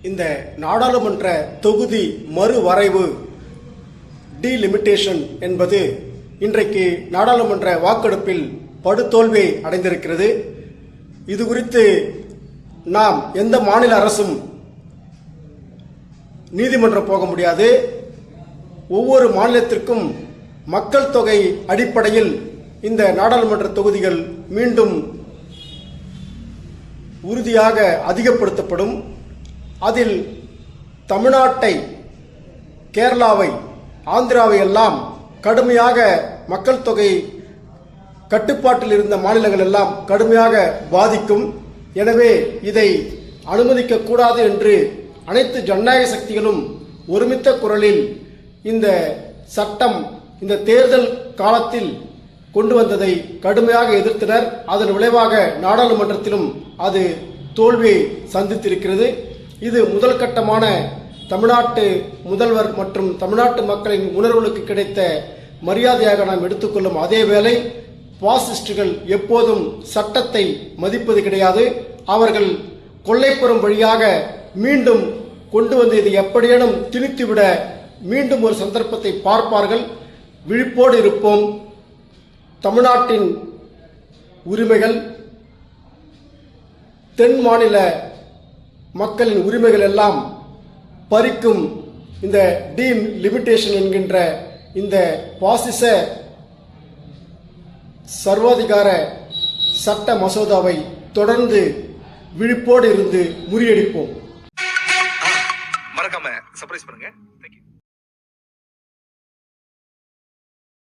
இந்த நாடாளுமன்ற தொகுதி மறுவரைவு டீலிமிட்டேஷன் என்பது இன்றைக்கு நாடாளுமன்ற வாக்கெடுப்பில் படுதோல்வி அடைந்திருக்கிறது. இது குறித்து நாம் எந்த மாநில அரசும் நீதிமன்றம் போக முடியாது. ஒவ்வொரு மாநிலத்திற்கும் மக்கள் தொகை அடிப்படையில் இந்த நாடாளுமன்ற தொகுதிகள் மீண்டும் உறுதியாக அதிகப்படுத்தப்படும். அதில் தமிழ்நாட்டை, கேரளாவை, ஆந்திராவை எல்லாம் கடுமையாக மக்கள் தொகை கட்டுப்பாட்டில் இருந்த மாநிலங்கள் எல்லாம் கடுமையாக பாதிக்கும். எனவே இதை அனுமதிக்கக்கூடாது என்று அனைத்து ஜனநாயக சக்திகளும் ஒருமித்த குரலில் இந்த சட்டம் இந்த தேர்தல் காலத்தில் கொண்டு வந்ததை கடுமையாக எதிர்த்தனர். அதன் விளைவாக நாடாளுமன்றத்திலும் அது தோல்வியை சந்தித்திருக்கிறது. இது முதல் கட்டமான தமிழ்நாட்டு முதல்வர் மற்றும் தமிழ்நாட்டு மக்களின் உணர்வுகளுக்கு கிடைத்த மரியாதையாக நாம் எடுத்துக்கொள்ளும். அதேவேளை பாசிஸ்டுகள் எப்போதும் சட்டத்தை மதிப்பது கிடையாது. அவர்கள் கொள்ளைப்புறம் வழியாக மீண்டும் கொண்டு வந்து இதை எப்படியேனும் திணித்துவிட மீண்டும் ஒரு சந்தர்ப்பத்தை பார்ப்பார்கள். விழிப்போடு இருப்போம். தமிழ்நாட்டின் உரிமைகள், தென் மாநில மக்களின் உரிமைகள் எல்லாம் பறிக்கும் இந்த டீலிமிட்டேஷன் என்கின்ற இந்த பாசிச சர்வாதிகார சட்ட மசோதாவை தொடர்ந்து விழிப்போடு இருந்து முறியடிப்போம். மறக்காம சர்ப்ரைஸ் பண்ணுங்க. Thank you.